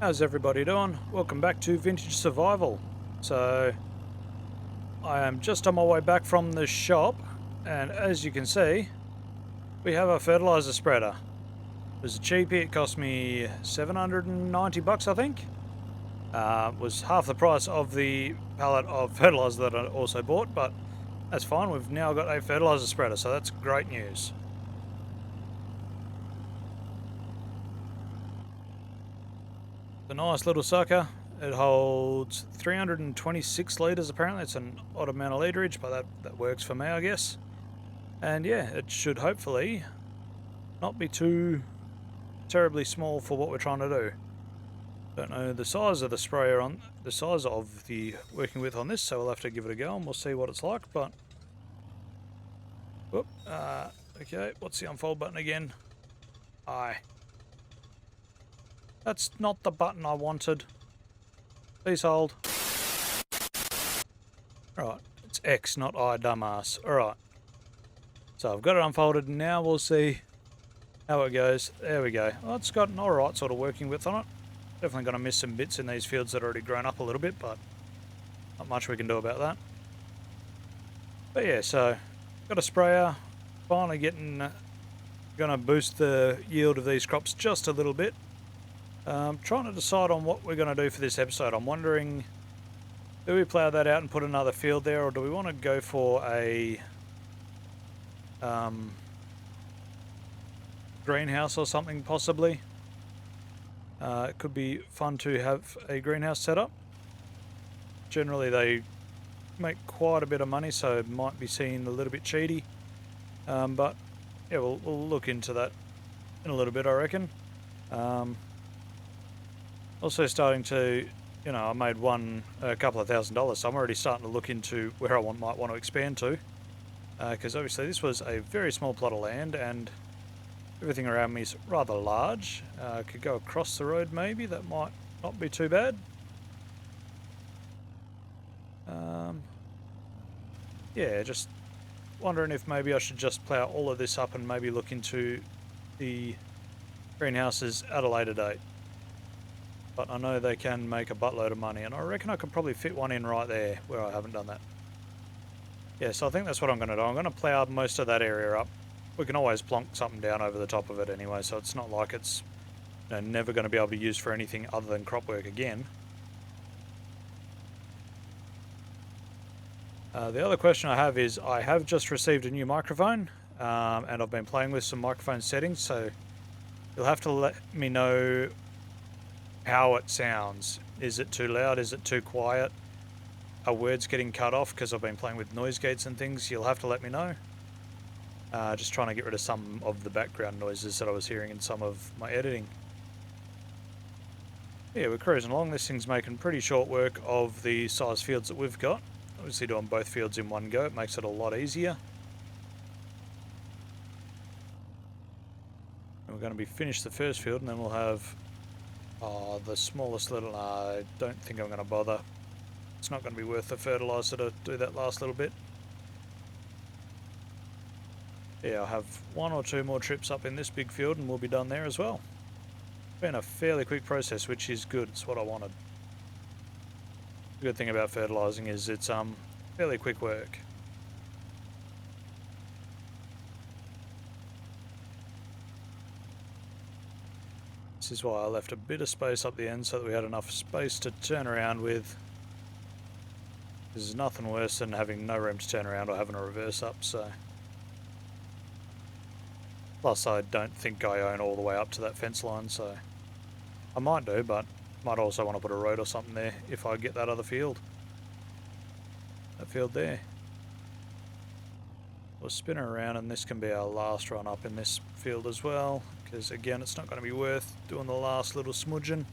How's everybody doing? Welcome back to Vintage Survival. So, I am just on my way back from the shop, and as you can see, we have a fertilizer spreader. It was a cheapie, it cost me 790 bucks, I think. Was half the price of the pallet of fertilizer that I also bought, but that's fine, we've now got a fertilizer spreader, so that's great news. A nice little sucker. It holds 326 litres apparently. It's an odd amount of literage, but that works for me, I guess. And yeah, it should hopefully not be too terribly small for what we're trying to do. Don't know the size of the sprayer on the size of the working width on this, so we'll have to give it a go and we'll see what it's like. But whoop, okay, what's the unfold button again? Aye. That's not the button I wanted. Please hold. Alright, it's X, not I, dumbass. Alright. So I've got it unfolded, and now we'll see how it goes. There we go. Well, it's got an alright sort of working width on it. Definitely going to miss some bits in these fields that are already grown up a little bit, but not much we can do about that. But yeah, so got a sprayer. Finally going to boost the yield of these crops just a little bit. Trying to decide on what we're going to do for this episode. I'm wondering, do we plough that out and put another field there, or do we want to go for a greenhouse or something possibly? It could be fun to have a greenhouse set up. Generally they make quite a bit of money, so it might be seen a little bit cheaty. But yeah, we'll look into that in a little bit, I reckon. Also starting to, you know, I made a couple of $1,000s, so I'm already starting to look into where I might want to expand to. Because obviously this was a very small plot of land and everything around me is rather large. Could go across the road maybe, that might not be too bad. Yeah, just wondering if maybe I should just plough all of this up and maybe look into the greenhouses at a later date. But I know they can make a buttload of money, and I reckon I could probably fit one in right there where I haven't done that. Yeah, so I think that's what I'm going to do. I'm going to plough most of that area up. We can always plonk something down over the top of it anyway, so it's not like it's, you know, never going to be able to be used for anything other than crop work again. The other question I have is, I have just received a new microphone, and I've been playing with some microphone settings, so you'll have to let me know how it sounds. Is it too loud? Is it too quiet? Are words getting cut off because I've been playing with noise gates and things? You'll have to let me know. Just trying to get rid of some of the background noises that I was hearing in some of my editing. Yeah, we're cruising along. This thing's making pretty short work of the size fields that we've got. Obviously doing both fields in one go, it makes it a lot easier. And we're going to be finished the first field, and then we'll have the smallest little... I don't think I'm going to bother. It's not going to be worth the fertiliser to do that last little bit. Yeah, I'll have one or two more trips up in this big field and we'll be done there as well. Been a fairly quick process, which is good. It's what I wanted. The good thing about fertilising is it's fairly quick work. This is why I left a bit of space up the end so that we had enough space to turn around with. There's nothing worse than having no room to turn around or having a reverse up, so. Plus I don't think I own all the way up to that fence line, so I might do, but might also want to put a road or something there if I get that other field. That field there. We'll spin her around, and this can be our last run up in this field as well, because again it's not going to be worth doing the last little smudging.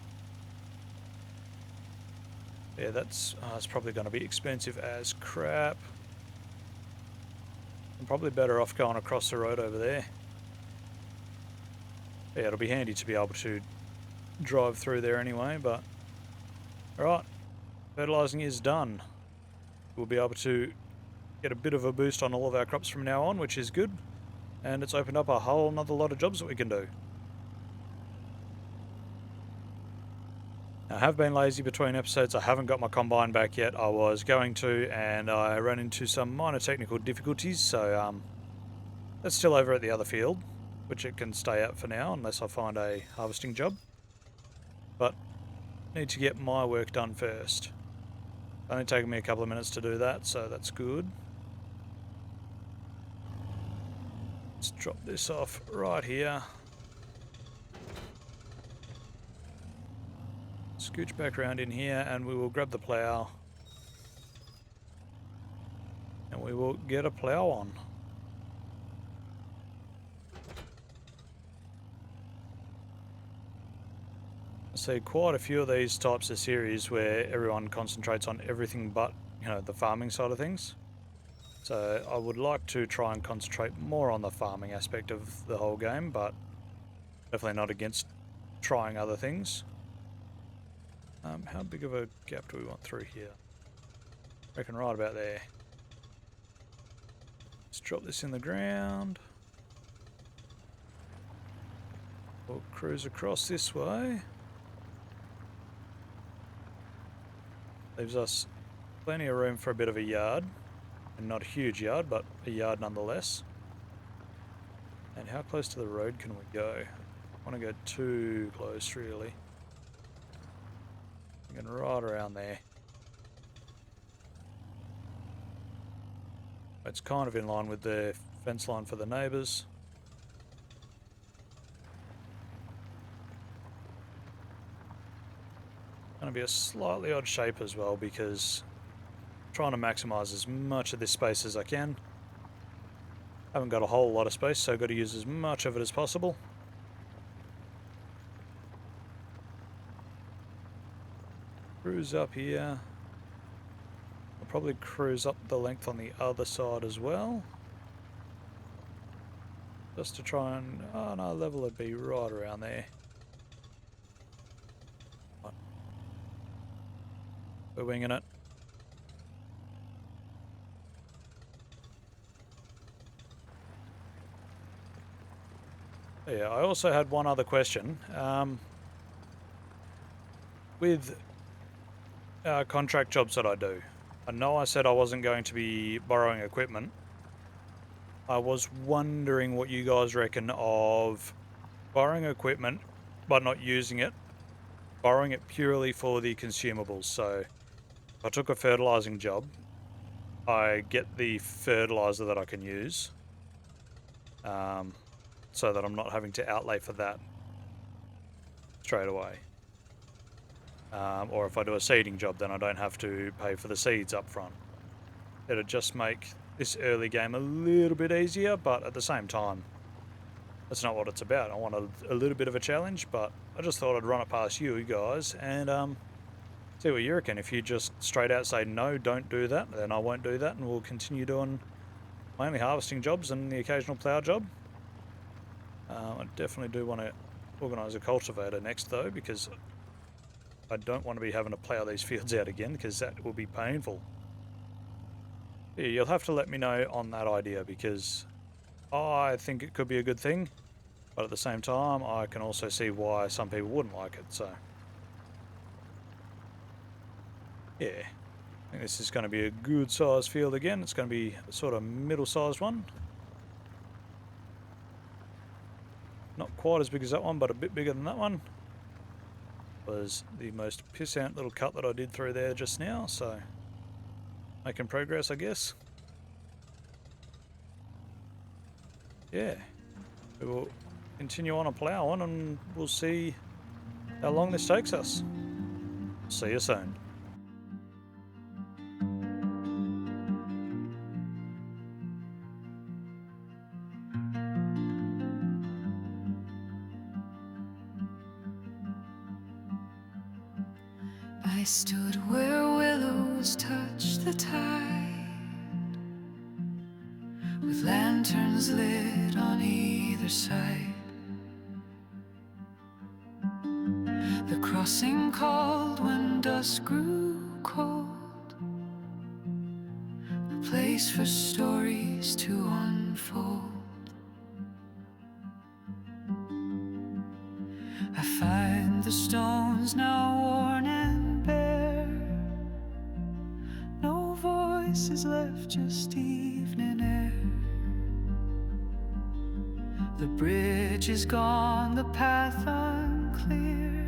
Yeah, that's it's probably going to be expensive as crap. I'm probably better off going across the road over there. Yeah, it'll be handy to be able to drive through there anyway, but alright, fertilising is done. We'll be able to get a bit of a boost on all of our crops from now on, which is good, and it's opened up a whole nother lot of jobs that we can do. I have been lazy between episodes. I haven't got my combine back yet. I was going to, and I ran into some minor technical difficulties, so that's still over at the other field, which it can stay at for now unless I find a harvesting job. But need to get my work done first. Only taken me a couple of minutes to do that, so that's good. Let's drop this off right here. Scooch back around in here and we will grab the plough. And we will get a plough on. I see quite a few of these types of series where everyone concentrates on everything but, the farming side of things. So I would like to try and concentrate more on the farming aspect of the whole game, but definitely not against trying other things. How big of a gap do we want through here? I reckon right about there. Let's drop this in the ground. We'll cruise across this way. Leaves us plenty of room for a bit of a yard. And not a huge yard, but a yard nonetheless. And how close to the road can we go? I want to go too close, really. I'm going right around there. It's kind of in line with the fence line for the neighbours. Going to be a slightly odd shape as well because I'm trying to maximise as much of this space as I can. Haven't got a whole lot of space, so I've got to use as much of it as possible. Cruise up here. I'll probably cruise up the length on the other side as well. Just to try and... oh no, level would be right around there. We're winging it. Yeah, I also had one other question. With contract jobs that I do, I know I said I wasn't going to be borrowing equipment. I was wondering what you guys reckon of borrowing equipment but not using it, borrowing it purely for the consumables. So if I took a fertilizing job, I get the fertilizer that I can use, so that I'm not having to outlay for that straight away. Or if I do a seeding job, then I don't have to pay for the seeds up front. It'll just make this early game a little bit easier, but at the same time, that's not what it's about. I want a little bit of a challenge, but I just thought I'd run it past you guys and see what you reckon. If you just straight out say, no, don't do that, then I won't do that, and we'll continue doing mainly harvesting jobs and the occasional plough job. I definitely do want to organise a cultivator next, though, because I don't want to be having to plough these fields out again, because that will be painful. Yeah, you'll have to let me know on that idea, because I think it could be a good thing, but at the same time, I can also see why some people wouldn't like it, so... yeah, I think this is going to be a good sized field again. It's going to be a sort of middle sized one. Not quite as big as that one, but a bit bigger than that one. Was the most pissant little cut that I did through there just now, so making progress, I guess. Yeah, we will continue on a plough on and we'll see how long this takes us. See you soon. I stood where willows touched the tide, with lanterns lit on either side. The crossing called when dusk grew cold, a place for stories to unfold. I find the stones now worn voice is left just evening air. The bridge is gone, the path unclear,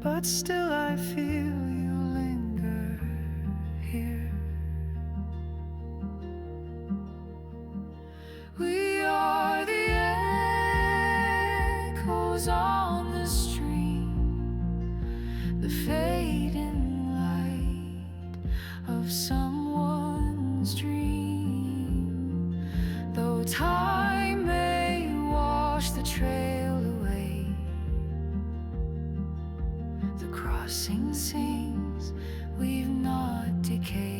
but still I feel you linger here. We are the echoes on the stream, the fading light of someone's dream. Though time may wash the trail away, the crossing sings, we've not decayed.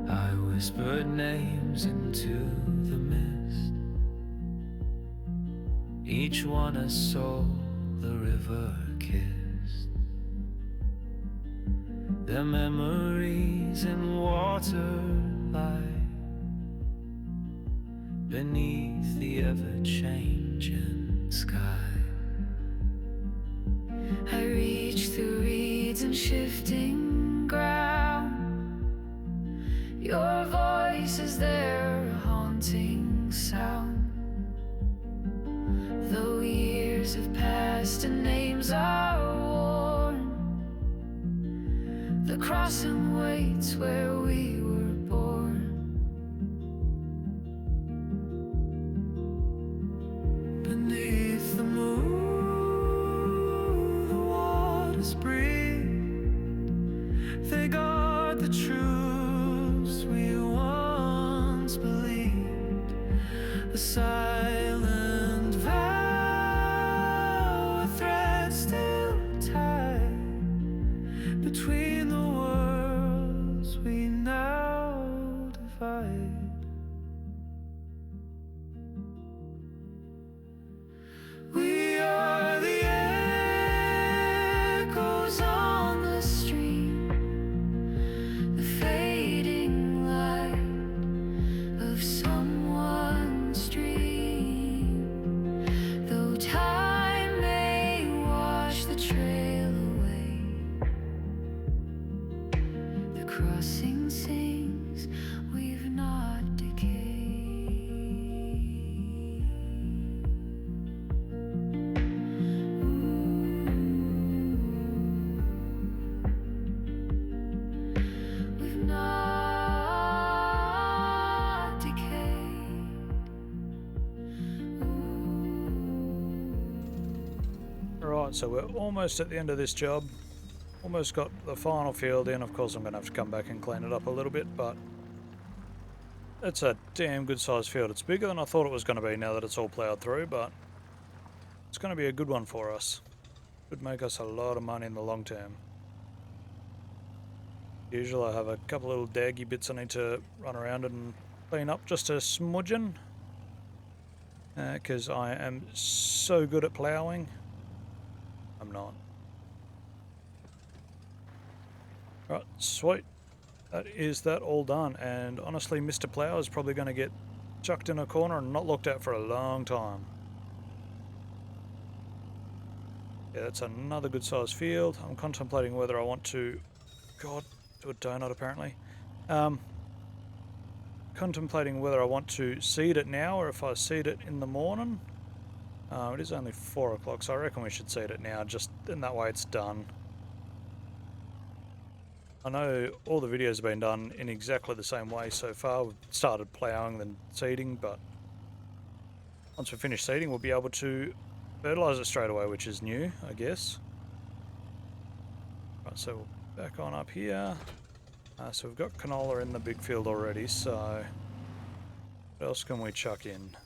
I whispered names into the mist, each one a soul the river kissed. Their memories in water lie beneath the ever-changing sky. I reach through reeds and shifting ground. Your voice is there, a haunting sound. Though years have passed and names are worn, the crossing waits where we were born. Beneath the moon, the waters breathe. They guard the truths we once believed. A silent vow, a thread still tied between the worlds we now divide. We are the echoes on the stream, the fading light of someone's dream. Though time may wash the trail away, the crossing sings, we've not decayed. We've not decayed. Right, so we're almost at the end of this job. Almost got the final field in. Of course, I'm going to have to come back and clean it up a little bit, but it's a damn good sized field. It's bigger than I thought it was going to be now that it's all ploughed through, but it's going to be a good one for us. Could make us a lot of money in the long term. Usually I have a couple little daggy bits I need to run around and clean up just a smudgeon, because I am so good at ploughing. I'm not. Right, sweet. That is that all done, and honestly Mr. Plough is probably going to get chucked in a corner and not looked at for a long time. Yeah, that's another good sized field. I'm contemplating whether I want to, God, do a donut apparently. Contemplating whether I want to seed it now or if I seed it in the morning. It is only 4 o'clock, so I reckon we should seed it now, just in that way it's done. I know all the videos have been done in exactly the same way so far. We've started ploughing then seeding, but once we finish seeding we'll be able to fertilise it straight away, which is new, I guess. Right, so we'll back on up here. So we've got canola in the big field already, so what else can we chuck in?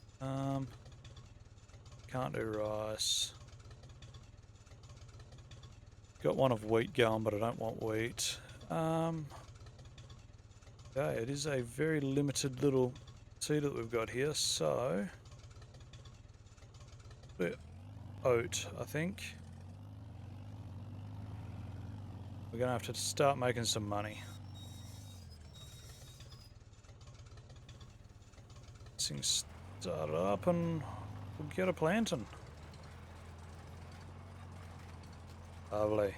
Can't do rice. Got one of wheat going, but I don't want wheat. Okay, it is a very limited little seed that we've got here, so oat, I think. We're going to have to start making some money. This thing started up and we'll get a planting. Lovely.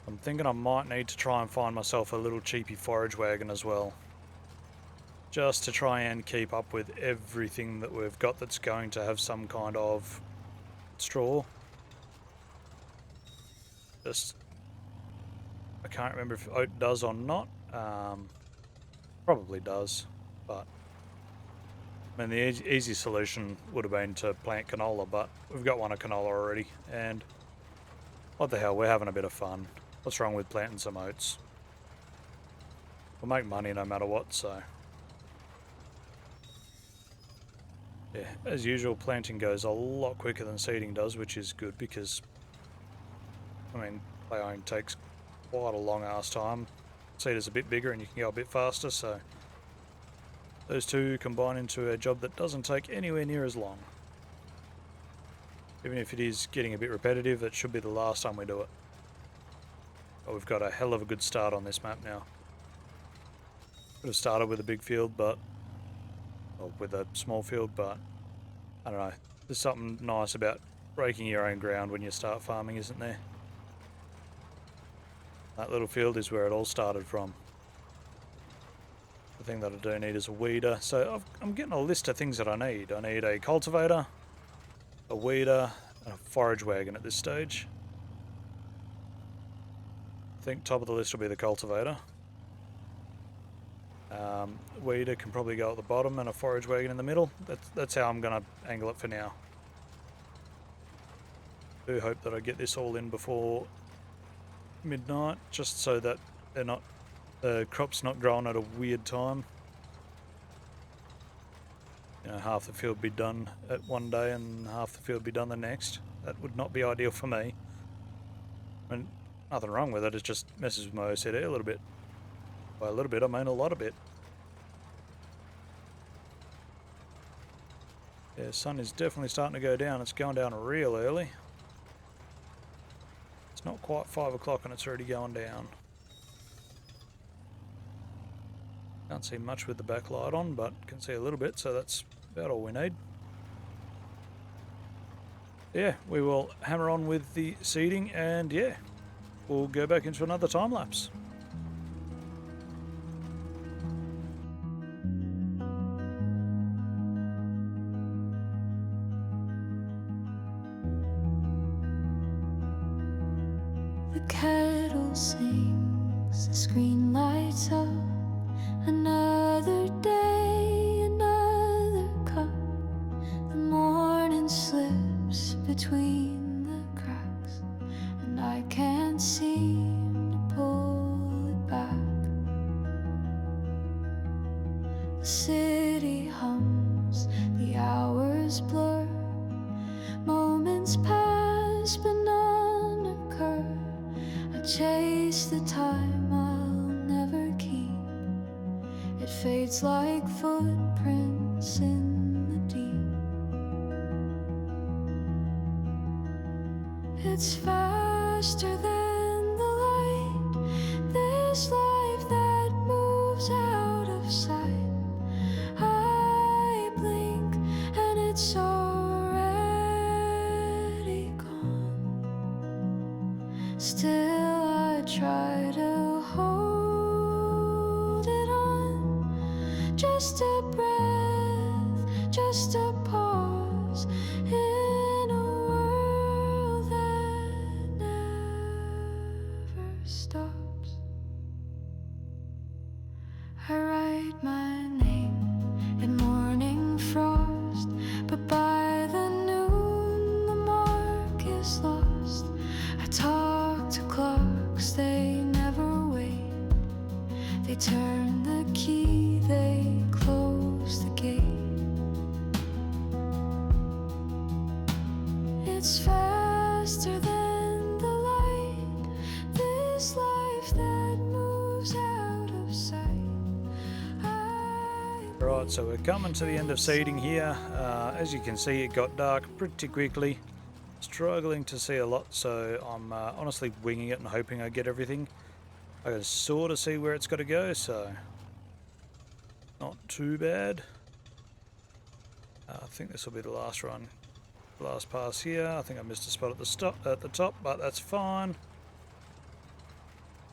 I'm thinking I might need to try and find myself a little cheapy forage wagon as well. Just to try and keep up with everything that we've got that's going to have some kind of straw. Just, I can't remember if oat does or not. Probably does, but I mean the easy solution would have been to plant canola, but we've got one of canola already, and what the hell, we're having a bit of fun. What's wrong with planting some oats? We'll make money no matter what, so... Yeah, as usual, planting goes a lot quicker than seeding does, which is good because, I mean, ploughing takes quite a long ass time. Seed is a bit bigger and you can go a bit faster, so those two combine into a job that doesn't take anywhere near as long. Even if it is getting a bit repetitive, it should be the last time we do it. But we've got a hell of a good start on this map now. Could have started with a big field, but... or with a small field, but... I don't know. There's something nice about breaking your own ground when you start farming, isn't there? That little field is where it all started from. The thing that I do need is a weeder. So I'm getting a list of things that I need. I need a cultivator, a weeder, and a forage wagon at this stage. I think top of the list will be the cultivator. Weeder can probably go at the bottom and a forage wagon in the middle. That's how I'm going to angle it for now. I do hope that I get this all in before midnight, just so that they're not, the crop's not growing at a weird time. You know, half the field be done at one day and half the field be done the next. That would not be ideal for me. I mean, nothing wrong with it, it just messes with my OCD a little bit. By a little bit, I mean a lot of bit. Yeah, the sun is definitely starting to go down. It's going down real early. It's not quite 5 o'clock and it's already going down. Can't see much with the backlight on, but can see a little bit, so that's about all we need. Yeah, we will hammer on with the seeding and yeah, we'll go back into another time lapse. The kettle sings, the screen lights up. Another day, another cup. The morning slips between the cracks, and I can't seem to pull it back. The city hums, the hours blur. Moments pass, but none occur. I chase the time I'll never keep. It fades like footprints in the deep. It's faster than the light, this life that moves out of sight. I blink and it's already gone. Still I try to hold it on. Just a breath, just a pause in a world that never stops. I write my name in morning frost, but by the noon the mark is lost. I talk to clocks, they never wait. They turn the key, they close the gate. It's faster than the light, this life that moves out of sight. I Right, so we're coming to the end of seeding here. As you can see, it got dark pretty quickly. Struggling to see a lot, so I'm honestly winging it and hoping I get everything. I can sort of see where it's got to go, so not too bad. I think this will be the last run, last pass here. I think I missed a spot at the top, but that's fine.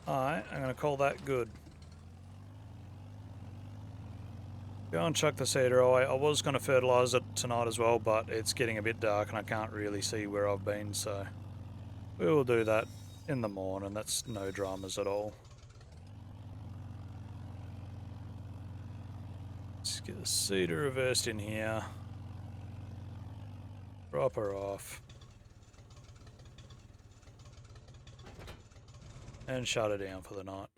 Alright, I'm going to call that good. Go and chuck the seeder away. I was going to fertilise it tonight as well, but it's getting a bit dark and I can't really see where I've been, so we will do that in the morning. That's no dramas at all. Let's get the seeder reversed in here. Drop her off. And shut her down for the night.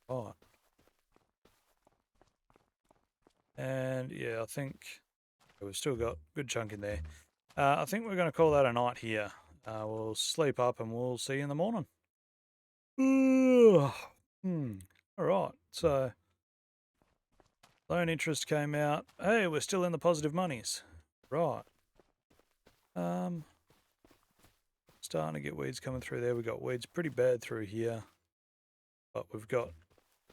Right. And yeah, I think we've still got a good chunk in there. I think we're going to call that a night here. We'll sleep up and we'll see you in the morning. Alright, so loan interest came out. Hey, we're still in the positive monies. Right. Starting to get weeds coming through there. We've got weeds pretty bad through here. But we've got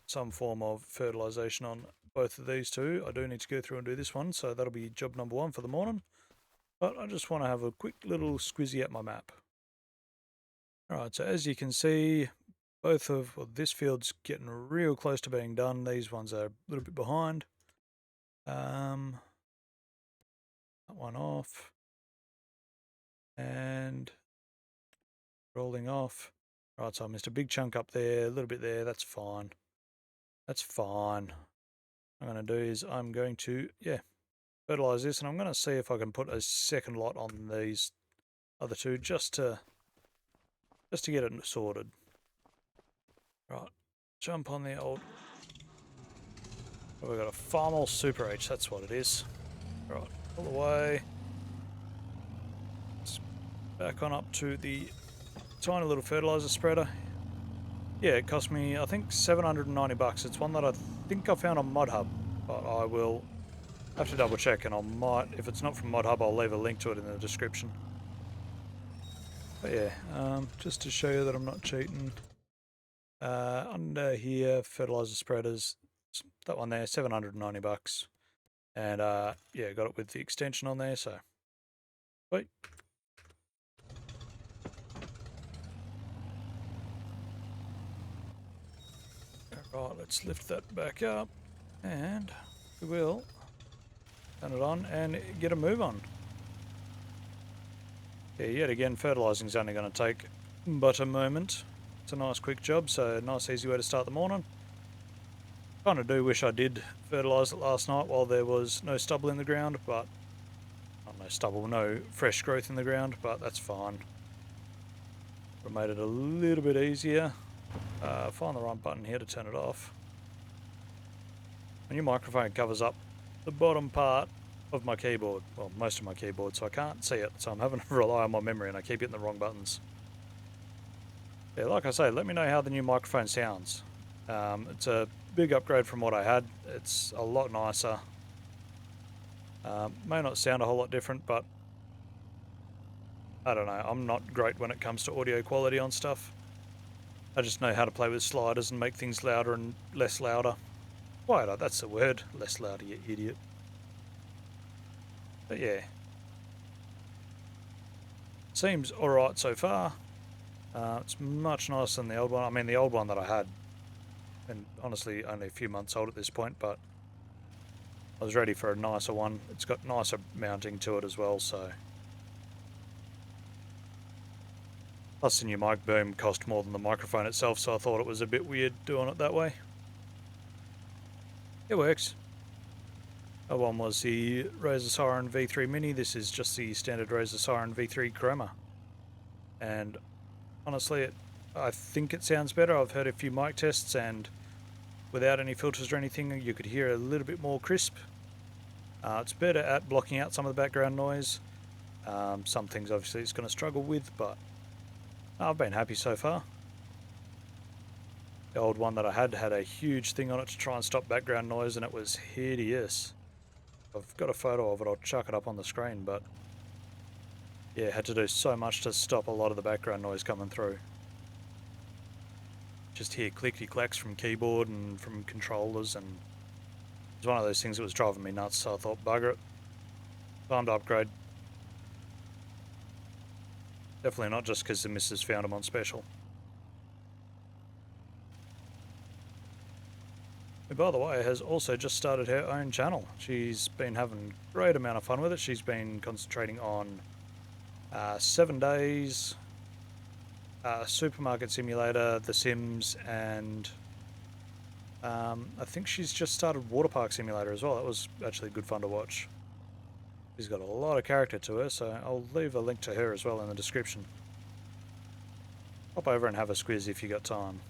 some form of fertilisation on both of these two. I do need to go through and do this one, so that'll be job number 1 for the morning. But I just want to have a quick little squizzy at my map. Alright, so as you can see, this field's getting real close to being done. These ones are a little bit behind. That one off. And rolling off. Right, so I missed a big chunk up there, a little bit there. That's fine. That's fine. What I'm going to do is I'm going to, fertilise this, and I'm going to see if I can put a second lot on these other two just to get it sorted. Right, jump on the old. Oh, we've got a Farmall Super H, that's what it is. Right, all the way. Let's back on up to the tiny little fertiliser spreader. Yeah, it cost me, I think, $790. It's one that I think I found on ModHub, but I will have to double check, and I might, if it's not from ModHub, I'll leave a link to it in the description. But yeah, just to show you that I'm not cheating. Under here, fertiliser spreaders, that one there, $790. And yeah, got it with the extension on there, so wait. Right, let's lift that back up, and we will turn it on and get a move on. Yeah, yet again, fertilising is only going to take but a moment. It's a nice quick job, so a nice easy way to start the morning. Kind of do wish I did fertilise it last night while there was no stubble in the ground, but not no stubble, no fresh growth in the ground, but that's fine. I made it a little bit easier. Find the right button here to turn it off. My new microphone covers up the bottom part of my keyboard, well, most of my keyboard, so I can't see it, so I'm having to rely on my memory and I keep hitting the wrong buttons. Yeah, like I say, let me know how the new microphone sounds. It's a big upgrade from what I had. It's a lot nicer. May not sound a whole lot different, but I don't know, I'm not great when it comes to audio quality on stuff. I just know how to play with sliders and make things louder and less louder. Quieter, that's the word. Less louder, you idiot. But yeah. Seems alright so far. It's much nicer than the old one. I mean, the old one that I had, and honestly only a few months old at this point, but I was ready for a nicer one. It's got nicer mounting to it as well, so. Plus the new mic boom cost more than the microphone itself, so I thought it was a bit weird doing it that way. It works. That one was the Razer Siren V3 Mini. This is just the standard Razer Siren V3 Chroma. And honestly, I think it sounds better. I've heard a few mic tests, and without any filters or anything, you could hear a little bit more crisp. It's better at blocking out some of the background noise. Some things obviously it's going to struggle with, but I've been happy so far. The old one that I had a huge thing on it to try and stop background noise, and it was hideous. I've got a photo of it, I'll chuck it up on the screen, but yeah, had to do so much to stop a lot of the background noise coming through. Just hear clickety-clacks from keyboard and from controllers, and it was one of those things that was driving me nuts, so I thought, bugger it, time to upgrade. Definitely not just because the missus found them on special. Who, by the way, has also just started her own channel. She's been having a great amount of fun with it. She's been concentrating on 7 days, Supermarket Simulator, The Sims, and I think she's just started Water Park Simulator as well. That was actually good fun to watch. She's got a lot of character to her, so I'll leave a link to her as well in the description. Hop over and have a squiz if you got time.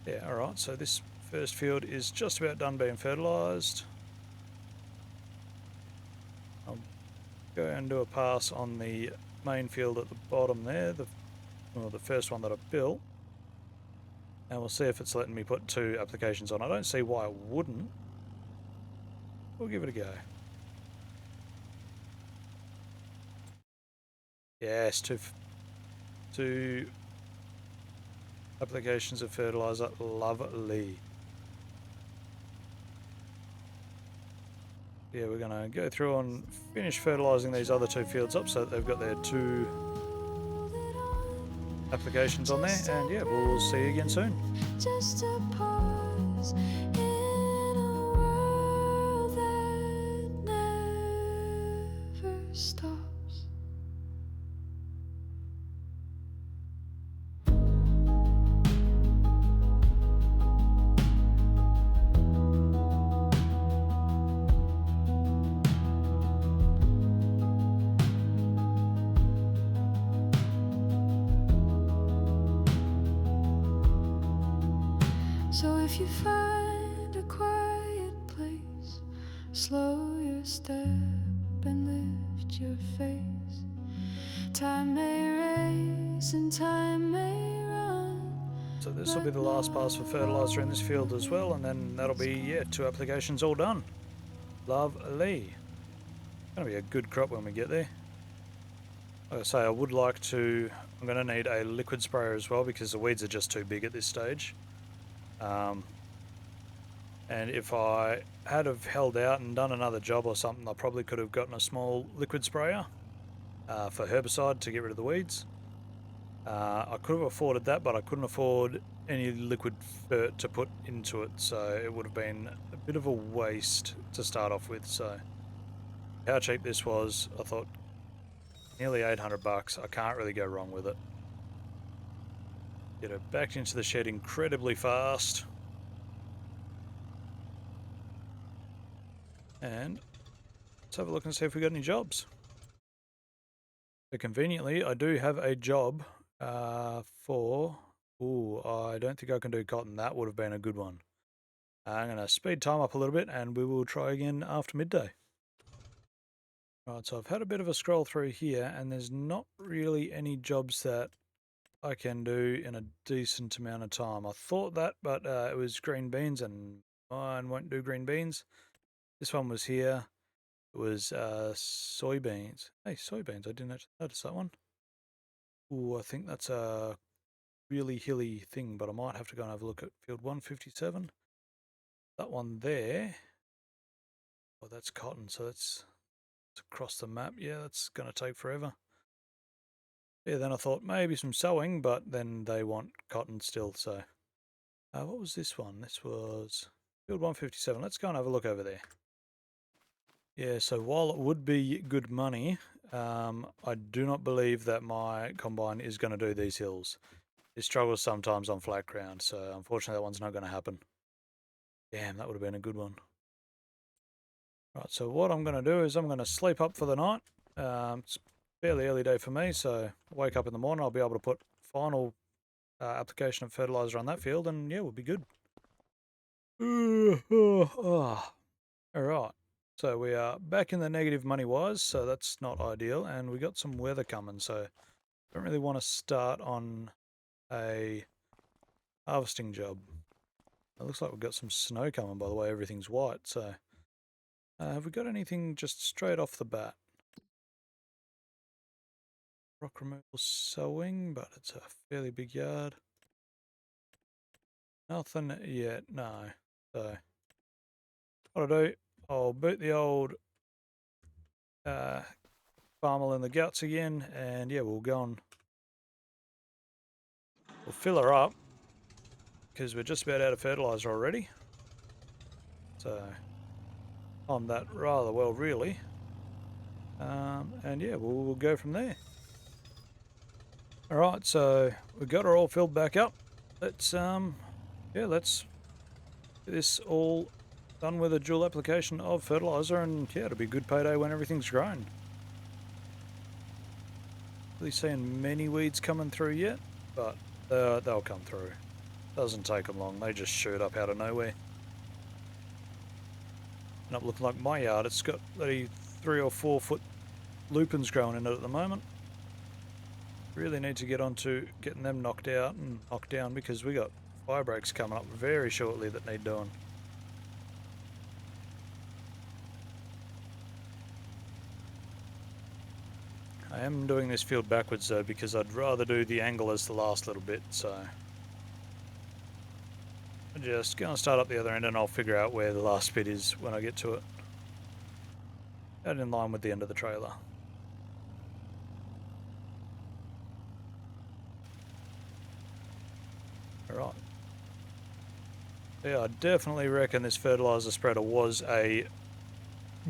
Yeah, alright, so this first field is just about done being fertilised. I'll go and do a pass on the main field at the bottom there, the first one that I built. And we'll see if it's letting me put 2 applications on. I don't see why it wouldn't. We'll give it a go. Yes, two applications of fertiliser. Lovely. Yeah, we're going to go through and finish fertilising these other 2 fields up so that they've got their 2 applications on there. And yeah, we'll see you again soon. Just a pause in a world that never stops. So if you find a quiet place, slow your step and lift your face. Time may race and time may run. So this will be the last pass for fertiliser in this field as well, and then that'll be, yeah, 2 applications all done. Lovely. Gonna be a good crop when we get there. Like I say, I would like to, I'm going to need a liquid sprayer as well because the weeds are just too big at this stage. And if I had have held out and done another job or something, I probably could have gotten a small liquid sprayer for herbicide to get rid of the weeds. I could have afforded that, but I couldn't afford any liquid fert to put into it, so it would have been a bit of a waste to start off with. So how cheap this was, I thought nearly 800 bucks. I can't really go wrong with it. Get it back into the shed incredibly fast. And let's have a look and see if we got any jobs. So conveniently, I do have a job for... Ooh, I don't think I can do cotton. That would have been a good one. I'm going to speed time up a little bit and we will try again after midday. Right, so I've had a bit of a scroll through here and there's not really any jobs that I can do in a decent amount of time. I thought that, but it was green beans and mine won't do green beans. This one was here. It was soybeans. Hey, soybeans, I didn't actually notice that one. Ooh, I think that's a really hilly thing, but I might have to go and have a look at field 157. That one there. Oh, that's cotton, so it's across the map. Yeah, that's going to take forever. Yeah, then I thought maybe some sowing, but then they want cotton still, so. What was this one? This was field 157. Let's go and have a look over there. Yeah, so while it would be good money, I do not believe that my combine is going to do these hills. It struggles sometimes on flat ground, so unfortunately that one's not going to happen. Damn, that would have been a good one. Right, so what I'm going to do is I'm going to sleep up for the night. It's fairly early day for me, so wake up in the morning, I'll be able to put final application of fertiliser on that field, and yeah, we'll be good. Alright, so we are back in the negative money-wise, so that's not ideal, and we got some weather coming, so I don't really want to start on a Harvesting job. It looks like we've got some snow coming, by the way. Everything's white, so... have we got anything just straight off the bat? Rock removal sowing, but it's a fairly big yard. Nothing yet, no. So, what I'll do, I'll boot the old farmer in the guts again, and yeah, we'll go and we'll fill her up because we're just about out of fertilizer already. So, on that rather well, really. And yeah, we'll go from there. All right, so we've got her all filled back up. Let's let's get this all done with a dual application of fertilizer, and yeah, it'll be a good payday when everything's grown. Really seeing many weeds coming through yet, but they'll come through. Doesn't take them long. They just shoot up out of nowhere. End up looking like my yard. It's got bloody 3 or 4 foot lupins growing in it at the moment. Really need to get onto getting them knocked out and knocked down because we got fire breaks coming up very shortly that need doing. I am doing this field backwards though because I'd rather do the angle as the last little bit, so I'm just going to start up the other end and I'll figure out where the last bit is when I get to it. And in line with the end of the trailer. Alright. Yeah, I definitely reckon this fertilizer spreader was a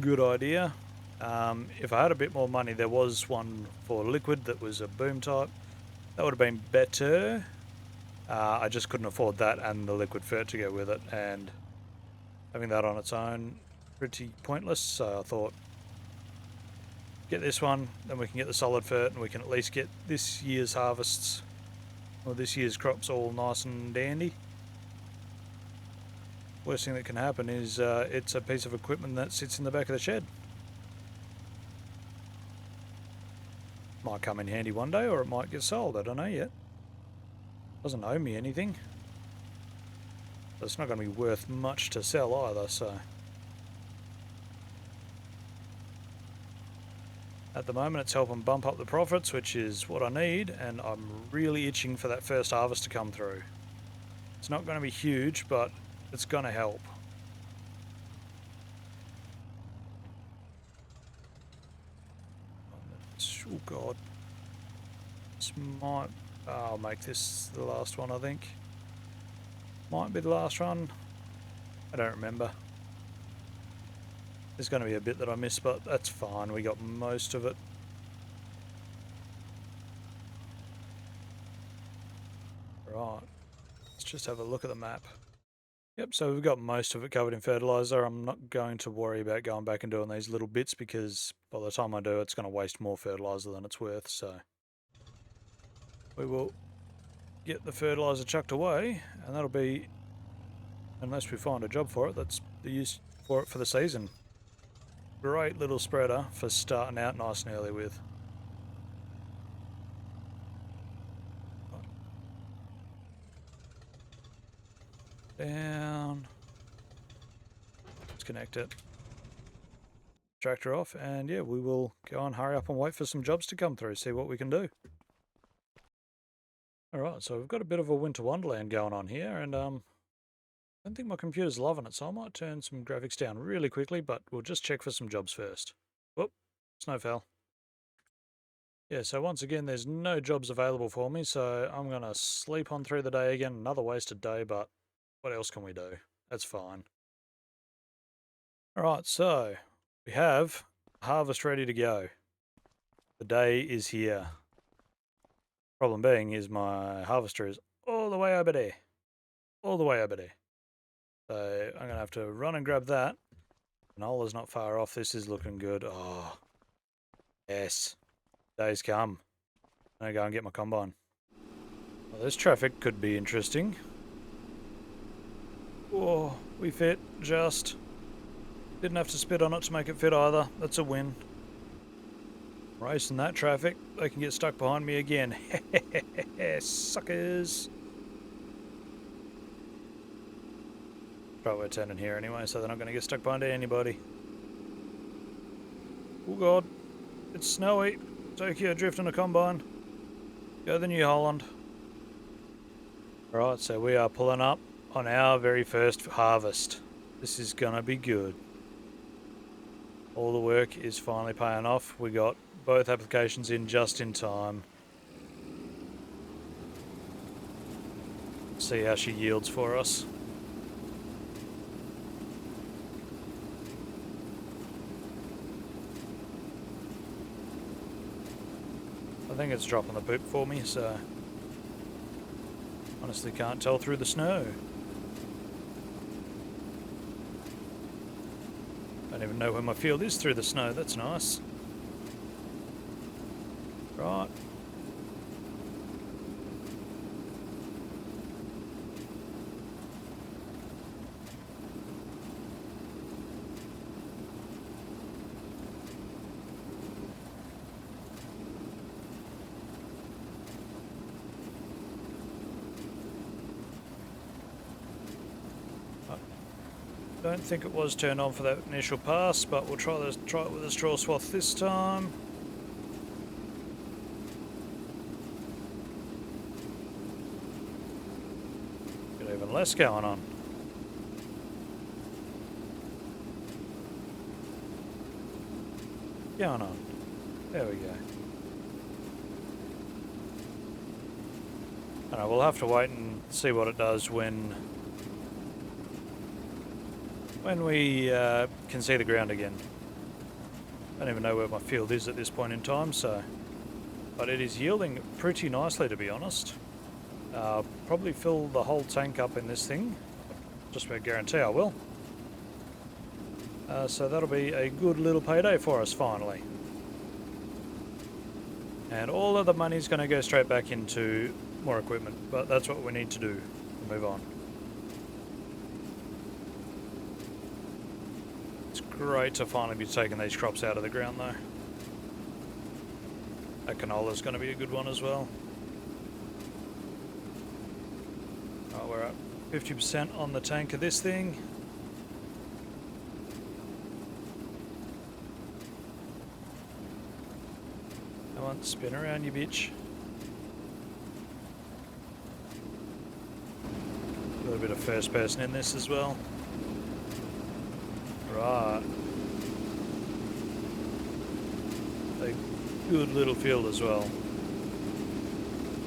good idea. If I had a bit more money, there was one for liquid that was a boom type. That would have been better. I just couldn't afford that and the liquid fert to go with it, and having that on its own, pretty pointless, so I thought, get this one, then we can get the solid fert and we can at least get this year's harvests, or this year's crops all nice and dandy. Worst thing that can happen is it's a piece of equipment that sits in the back of the shed. Might come in handy one day, or it might get sold, I don't know yet. Doesn't owe me anything. But it's not going to be worth much to sell either, so... At the moment it's helping bump up the profits, which is what I need, and I'm really itching for that first harvest to come through. It's not going to be huge, but it's going to help. Oh god. This might... I'll make this the last one, I think. Might be the last one. I don't remember. There's going to be a bit that I missed, but that's fine. We got most of it. Right. Let's just have a look at the map. Yep, so we've got most of it covered in fertilizer. I'm not going to worry about going back and doing these little bits because by the time I do, it's going to waste more fertilizer than it's worth, so... We will get the fertilizer chucked away, and that'll be, unless we find a job for it, that's the use for it for the season. Great little spreader for starting out nice and early with. Down. Let's connect it. Tractor off, and yeah, we will go and hurry up and wait for some jobs to come through, see what we can do. Alright, so we've got a bit of a winter wonderland going on here, and I don't think my computer's loving it, so I might turn some graphics down really quickly, but we'll just check for some jobs first. Whoop, snow fell. Yeah, so once again, there's no jobs available for me, so I'm going to sleep on through the day again. Another wasted day, but what else can we do? That's fine. Alright, so we have harvest ready to go. The day is here. Problem being is my harvester is all the way over there. All the way over there. So I'm going to have to run and grab that. Nola's not far off. This is looking good. Oh, yes. Days come. I'm going to go and get my combine. Well, this traffic could be interesting. Oh, we fit just. Didn't have to spit on it to make it fit either. That's a win. Racing that traffic. They can get stuck behind me again. Suckers. Right, we're turning here anyway, so they're not going to get stuck behind anybody. Oh god, it's snowy. Tokyo drift on a combine. Go the New Holland. Right, so we are pulling up on our very first harvest. This is going to be good. All the work is finally paying off. We got both applications in just in time. See how she yields for us. I think it's dropping the poop for me, so honestly can't tell through the snow. Don't even know where my field is through the snow. That's nice. Right. Don't think it was turned on for that initial pass, but we'll try it with a straw swath this time. Got even less going on. Going on. There we go. I know, we'll have to wait and see what it does when we can see the ground again. I don't even know where my field is at this point in time, so... But it is yielding pretty nicely, to be honest. Probably fill the whole tank up in this thing. Just about guarantee I will. So that'll be a good little payday for us, finally. And all of the money's going to go straight back into more equipment, but that's what we need to do to move on. Great to finally be taking these crops out of the ground though. That canola's going to be a good one as well. Oh, we're at 50% on the tank of this thing. Come on, spin around you bitch. A little bit of first person in this as well. Right. A good little field as well.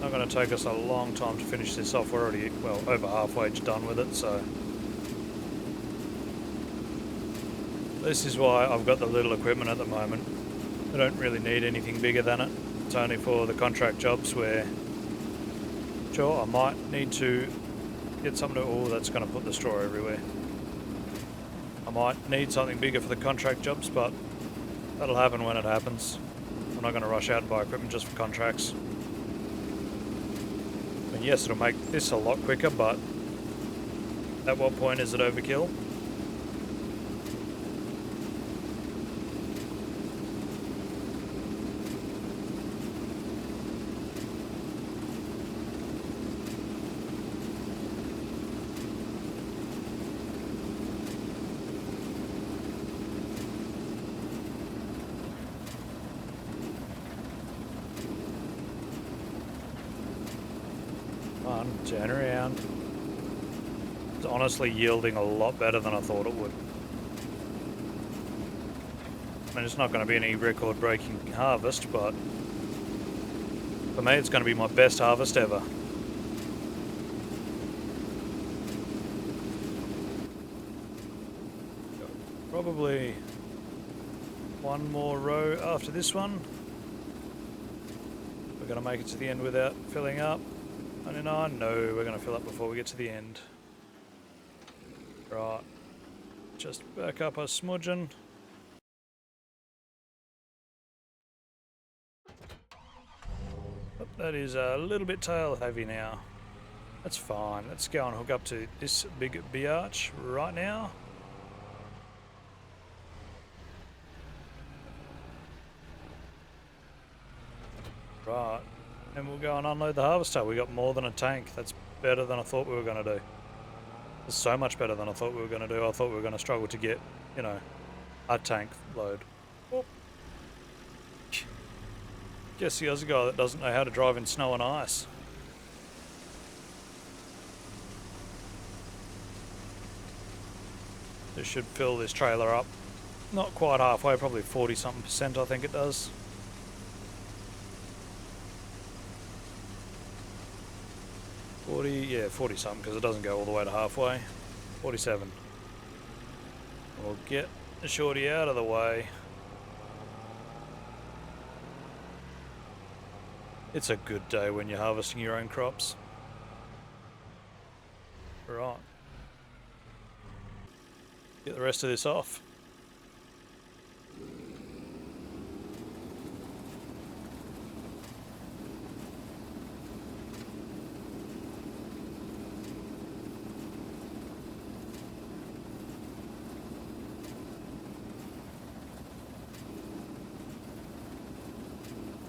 Not going to take us a long time to finish this off. We're already, well, over halfway done with it, so... This is why I've got the little equipment at the moment. I don't really need anything bigger than it. It's only for the contract jobs where... Sure, I might need to get something to... Oh, that's going to put the straw everywhere. I might need something bigger for the contract jobs, but that'll happen when it happens. I'm not going to rush out and buy equipment just for contracts. I mean, yes, it'll make this a lot quicker, but at what point is it overkill? Turn around. It's honestly yielding a lot better than I thought it would. I mean, it's not going to be any record-breaking harvest, but for me it's going to be my best harvest ever. Probably one more row after this one. We're going to make it to the end without filling up. 99, no, we're going to fill up before we get to the end. Right, just back up a smudging. Oh, that is a little bit tail heavy now. That's fine, let's go and hook up to this big biatch right now. Right. And we'll go and unload the harvester. We got more than a tank. That's better than I thought we were going to do. It's so much better than I thought we were going to do. I thought we were going to struggle to get, you know, a tank load. Oh. Guess the other guy that doesn't know how to drive in snow and ice. This should fill this trailer up. Not quite halfway, probably 40 something percent I think it does. Yeah, 40 something because it doesn't go all the way to halfway. 47. We'll get the shorty out of the way. It's a good day when you're harvesting your own crops. Right. Get the rest of this off.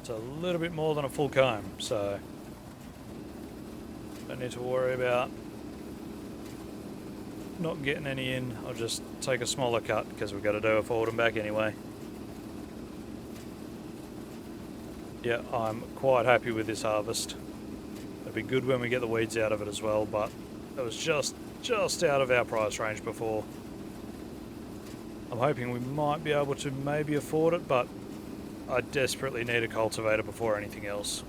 It's a little bit more than a full comb, so don't need to worry about not getting any in. I'll just take a smaller cut because we've got to do a forward and back anyway. Yeah, I'm quite happy with this harvest. It'll be good when we get the weeds out of it as well, but it was just out of our price range before. I'm hoping we might be able to maybe afford it, but I desperately need a cultivator before anything else.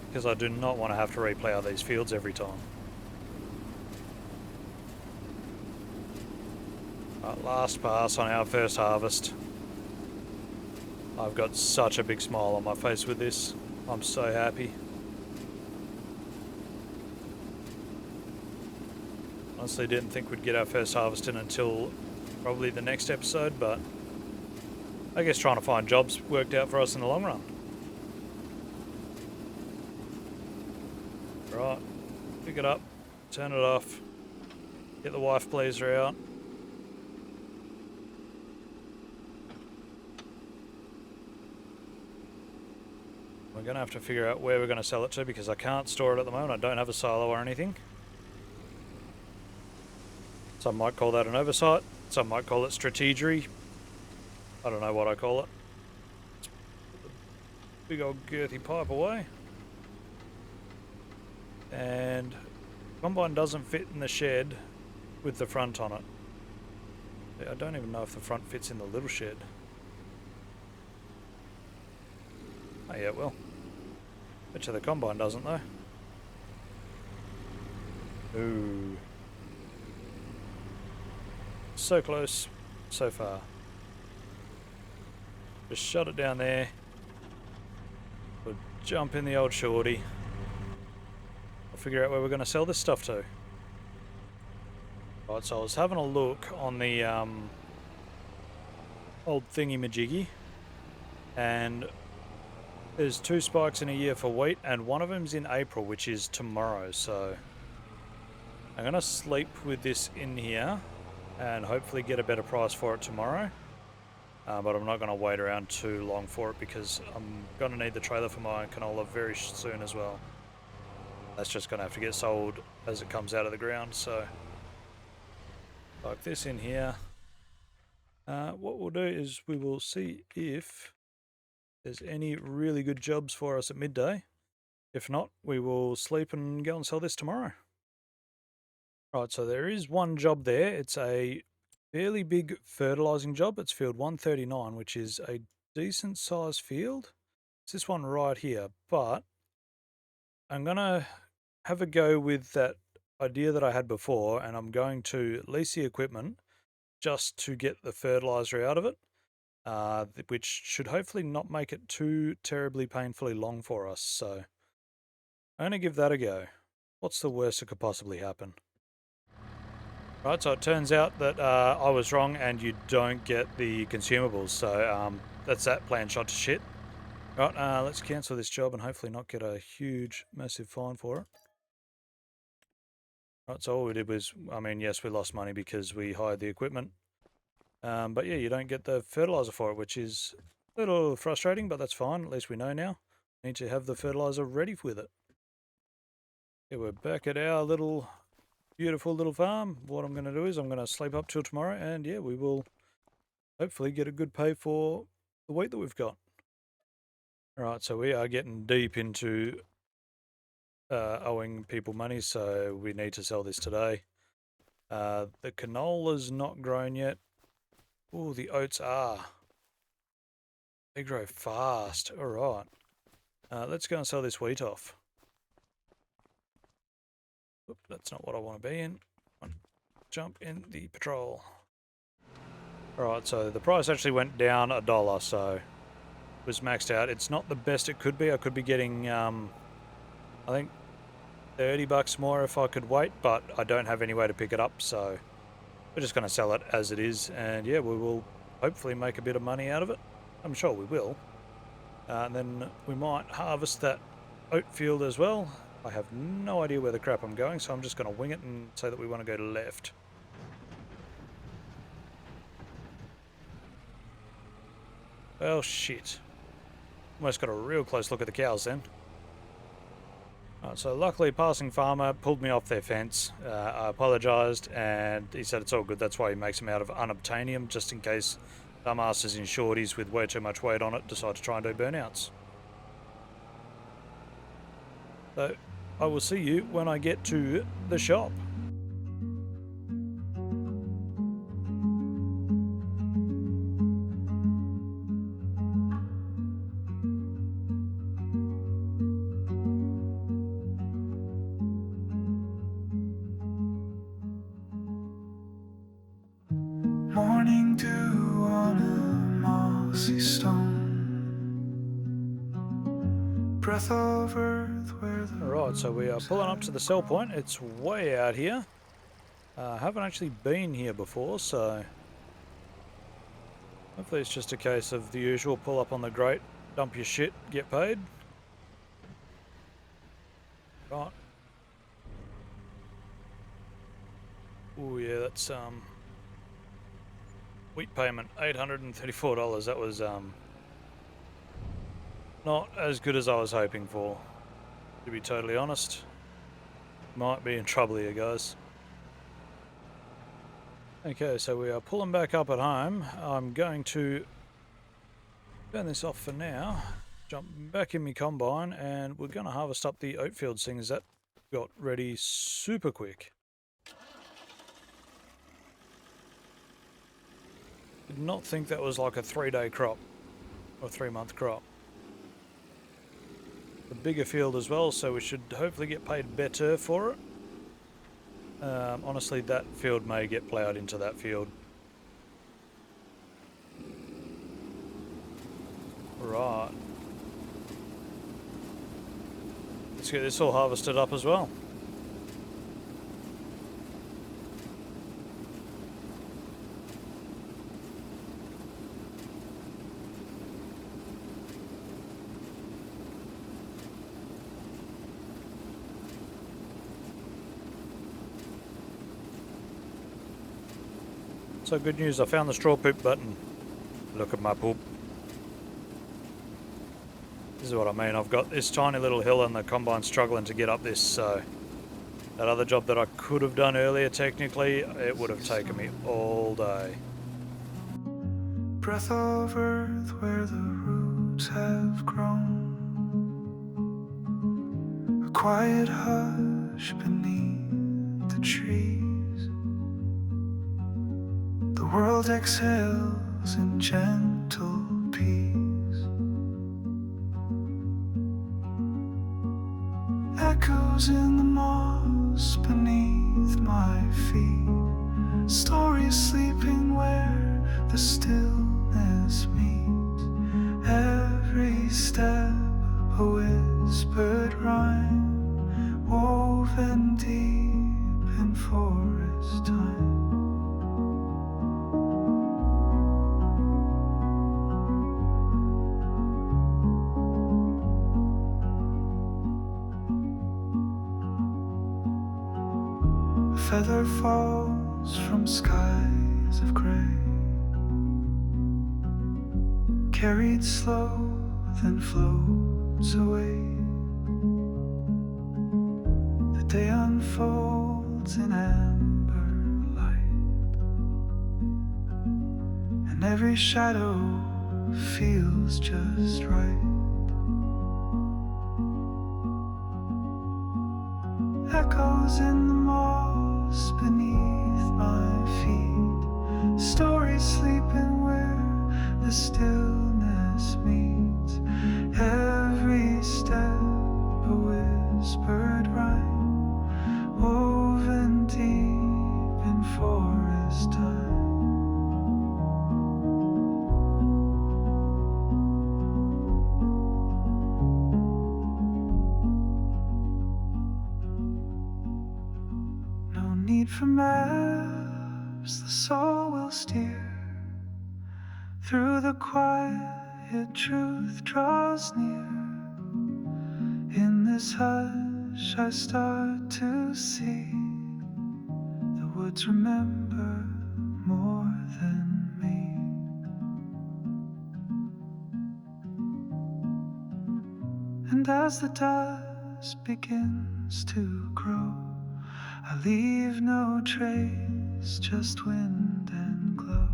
Because I do not want to have to replow these fields every time. Right, last pass on our first harvest. I've got such a big smile on my face with this. I'm so happy. Honestly didn't think we'd get our first harvest in until probably the next episode, but I guess trying to find jobs worked out for us in the long run. Right, pick it up, turn it off, get the wife pleaser out. We're going to have to figure out where we're going to sell it to because I can't store it at the moment. I don't have a silo or anything. Some might call that an oversight. Some might call it strategery. I don't know what I call it. Big old girthy pipe away. And combine doesn't fit in the shed with the front on it. I don't even know if the front fits in the little shed. Oh yeah, well. Bet you the combine doesn't though. Ooh. So close, so far. Just shut it down there. We'll jump in the old shorty. I'll figure out where we're going to sell this stuff to. Right, so I was having a look on the old thingy-majiggy, and there's 2 spikes in a year for wheat, and one of them's in April, which is tomorrow, so I'm going to sleep with this in here and hopefully get a better price for it tomorrow. But I'm not going to wait around too long for it because I'm going to need the trailer for my canola very soon as well. That's just going to have to get sold as it comes out of the ground, so like this in here. What we'll do is we will see if there's any really good jobs for us at midday. If not, we will sleep and go and sell this tomorrow. Right, so there is one job there. It's a fairly big fertilizing job. It's field 139, which is a decent sized field. It's this one right here, but I'm going to have a go with that idea that I had before, and I'm going to lease the equipment just to get the fertilizer out of it, which should hopefully not make it too terribly painfully long for us. So I'm going to give that a go. What's the worst that could possibly happen? Right, so it turns out that I was wrong and you don't get the consumables, so that's that plan shot to shit. Right, let's cancel this job and hopefully not get a huge, massive fine for it. Right, so all we did was, I mean, yes, we lost money because we hired the equipment. But yeah, you don't get the fertilizer for it, which is a little frustrating, but that's fine. At least we know now. Need to have the fertilizer ready with it. Yeah, we're back at our little beautiful little farm. What I'm going to do is I'm going to sleep up till tomorrow, and yeah, we will hopefully get a good pay for the wheat that we've got. All right, so we are getting deep into owing people money, so we need to sell this today. The canola's not grown yet. Oh, the oats are. They grow fast. All right. Let's go and sell this wheat off. Oop, that's not what I want to be in. Jump in the patrol. Alright, so the price actually went down $1, so it was maxed out. It's not the best it could be. I could be getting, I think, $30 more if I could wait, but I don't have any way to pick it up, so we're just going to sell it as it is, and yeah, we will hopefully make a bit of money out of it. I'm sure we will. And then we might harvest that oat field as well. I have no idea where the crap I'm going, so I'm just going to wing it and say that we want to go left. Well, shit. Almost got a real close look at the cows then. Right, so luckily passing farmer pulled me off their fence. I apologised and he said it's all good. That's why he makes them out of unobtainium, just in case dumbasses in shorties with way too much weight on it decide to try and do burnouts. So I will see you when I get to the shop. Morning dew on a mossy stone, breath of earth where the Alright, so we are pulling up to the sell point. It's way out here. Haven't actually been here before, so hopefully it's just a case of the usual pull up on the grate, dump your shit, get paid. Right. Oh yeah, that's wheat payment, $834. That was not as good as I was hoping for, to be totally honest. Might be in trouble here, guys. Okay, so we are pulling back up at home. I'm going to turn this off for now, jump back in my combine, and we're going to harvest up the oat field things that got ready super quick. Did not think that was like a 3-day crop or 3-month crop. A bigger field as well, so we should hopefully get paid better for it. Honestly, that field may get ploughed into that field. Right. Let's get this all harvested up as well. So good news, I found the straw poop button. Look at my poop. This is what I mean, I've got this tiny little hill and the combine's struggling to get up this, so that other job that I could have done earlier, technically, it would have taken me all day. breath of earth where the roots have grown, a quiet hush beneath the trees. The world exhales in gentle peace, echoes in the moss beneath my feet, stories sleeping where the stillness meets, every step a whispered rhyme, woven deep in forest time. A feather falls from skies of gray, carried slow, then floats away. The day unfolds in amber light, and every shadow feels just right. Echoes in the moss beneath my feet, stories sleeping where the stillness meets. Every step a whispered rhyme, woven deep in forest time. No need for maps, the soul will steer. Through the quiet, truth draws near. In this hush I start to see the woods remember more than me. And as the dust begins to grow, I leave no trace, just wind and glow.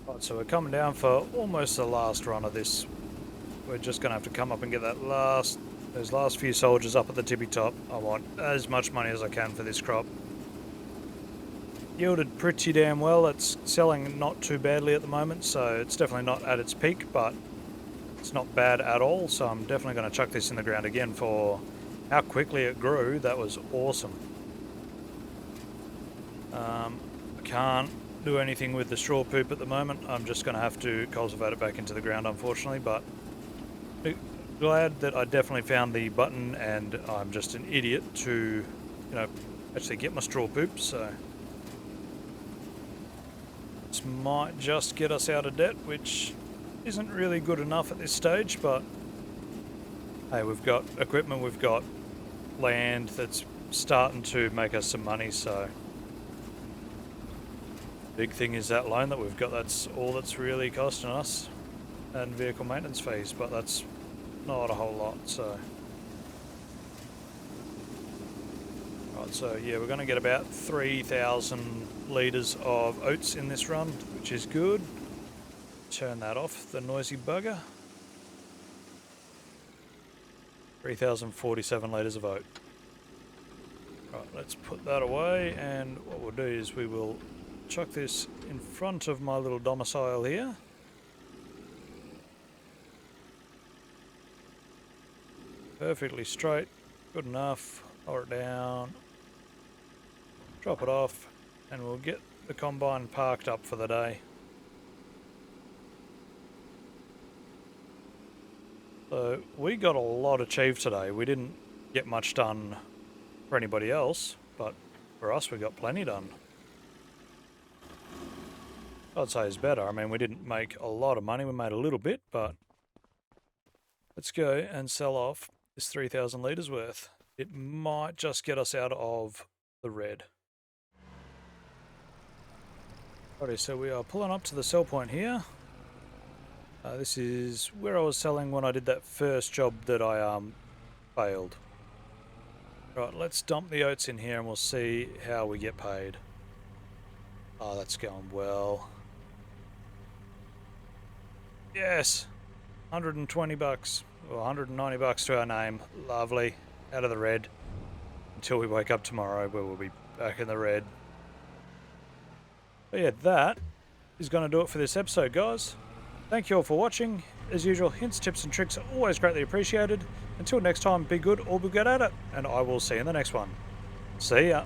Right, so we're coming down for almost the last run of this. We're just going to have to come up and get those last few soldiers up at the tippy top. I want as much money as I can for this crop. Yielded pretty damn well. It's selling not too badly at the moment, so it's definitely not at its peak, but it's not bad at all. So I'm definitely going to chuck this in the ground again for how quickly it grew. That was awesome. I can't do anything with the straw poop at the moment. I'm just going to have to cultivate it back into the ground, unfortunately, but glad that I definitely found the button, and I'm just an idiot to, actually get my straw poop, so this might just get us out of debt, which isn't really good enough at this stage, but hey, we've got equipment, we've got land that's starting to make us some money, so big thing is that loan that we've got. That's all that's really costing us, and vehicle maintenance fees, but that's not a whole lot. So right, so yeah, we're going to get about 3,000 litres of oats in this run, which is good. Turn that off, the noisy bugger. 3,047 litres of oat. Right, let's put that away, and what we'll do is we will chuck this in front of my little domicile here. Perfectly straight, good enough. Lower it down, drop it off, and we'll get the combine parked up for the day. So we got a lot achieved today. We didn't get much done for anybody else, but for us we got plenty done. I'd say is better. I mean, we didn't make a lot of money, we made a little bit, but let's go and sell off this 3,000 litres worth. It might just get us out of the red. Alrighty, so we are pulling up to the sell point here. This is where I was selling when I did that first job that I failed. Right, let's dump the oats in here and we'll see how we get paid. Oh, that's going well. Yes, 120 bucks, or 190 bucks to our name. Lovely. Out of the red. Until we wake up tomorrow where we'll be back in the red. But yeah, that is going to do it for this episode, guys. Thank you all for watching. As usual, hints, tips and tricks are always greatly appreciated. Until next time, be good or be good at it. And I will see you in the next one. See ya.